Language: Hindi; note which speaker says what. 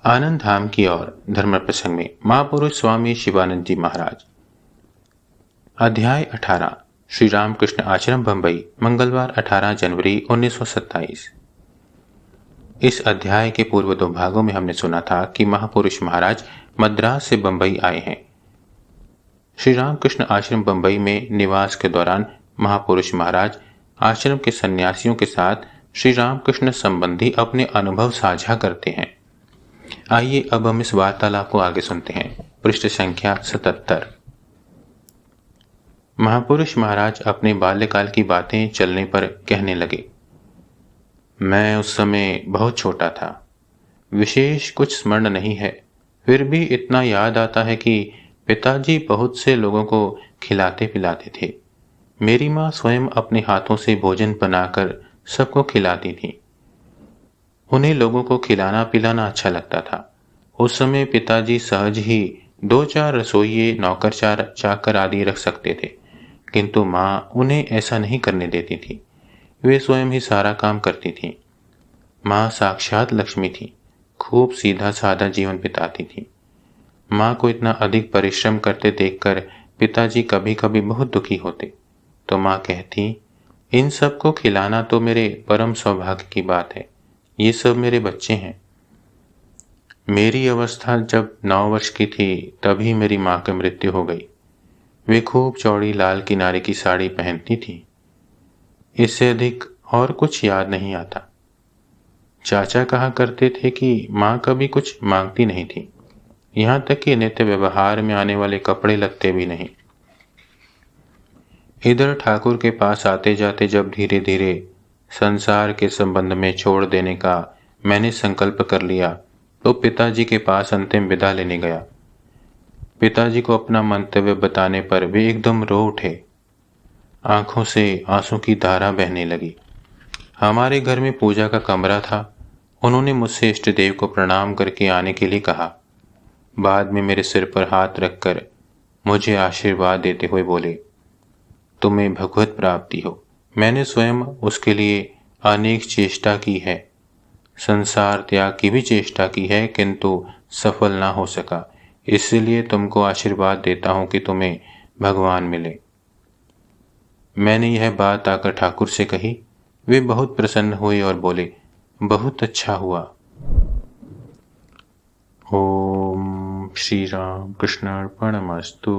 Speaker 1: आनंद धाम की ओर धर्म प्रसंग में महापुरुष स्वामी शिवानंद जी महाराज। अध्याय 18 श्री रामकृष्ण आश्रम बंबई, मंगलवार 18 जनवरी 1927। इस अध्याय के पूर्व दो भागों में हमने सुना था कि महापुरुष महाराज मद्रास से बंबई आए हैं। श्री रामकृष्ण आश्रम बंबई में निवास के दौरान महापुरुष महाराज आश्रम के सन्यासियों के साथ श्री रामकृष्ण संबंधी अपने अनुभव साझा करते हैं। आइए अब हम इस वार्तालाप को आगे सुनते हैं। पृष्ठ संख्या 77। महापुरुष महाराज अपने बाल्यकाल की बातें चलने पर कहने लगे। मैं उस समय बहुत छोटा था, विशेष कुछ स्मरण नहीं है, फिर भी इतना याद आता है कि पिताजी बहुत से लोगों को खिलाते पिलाते थे। मेरी माँ स्वयं अपने हाथों से भोजन बनाकर सबको खिलाती थी। उन्हें लोगों को खिलाना पिलाना अच्छा लगता था। उस समय पिताजी सहज ही 2-4 रसोइये, नौकर चाकर आदि रख सकते थे, किंतु माँ उन्हें ऐसा नहीं करने देती थी। वे स्वयं ही सारा काम करती थी। माँ साक्षात लक्ष्मी थी, खूब सीधा साधा जीवन बिताती थी। माँ को इतना अधिक परिश्रम करते देखकर पिताजी कभी कभी बहुत दुखी होते, तो माँ कहती, इन सबको खिलाना तो मेरे परम सौभाग्य की बात है, ये सब मेरे बच्चे हैं। मेरी अवस्था जब 9 वर्ष की थी तभी मेरी माँ की मृत्यु हो गई। वे खूब चौड़ी लाल किनारे की साड़ी पहनती थी। इससे अधिक और कुछ याद नहीं आता। चाचा कहा करते थे कि माँ कभी कुछ मांगती नहीं थी, यहाँ तक कि नित्य व्यवहार में आने वाले कपड़े लगते भी नहीं। इधर ठाकुर के पास आते जाते जब धीरे धीरे संसार के संबंध में छोड़ देने का मैंने संकल्प कर लिया, तो पिताजी के पास अंतिम विदा लेने गया। पिताजी को अपना मंतव्य बताने पर वे एकदम रो उठे। आंखों से आंसू की धारा बहने लगी। हमारे घर में पूजा का कमरा था। उन्होंने मुझसे इष्ट देव को प्रणाम करके आने के लिए कहा। बाद में मेरे सिर पर हाथ रखकर मुझे आशीर्वाद देते हुए बोले, तुम्हें भगवत प्राप्ति हो। मैंने स्वयं उसके लिए अनेक चेष्टा की है, संसार त्याग की भी चेष्टा की है, किंतु सफल ना हो सका। इसलिए तुमको आशीर्वाद देता हूं कि तुम्हें भगवान मिले। मैंने यह बात आकर ठाकुर से कही। वे बहुत प्रसन्न हुए और बोले, बहुत अच्छा हुआ। ओम श्री राम कृष्णार्पणमस्तु।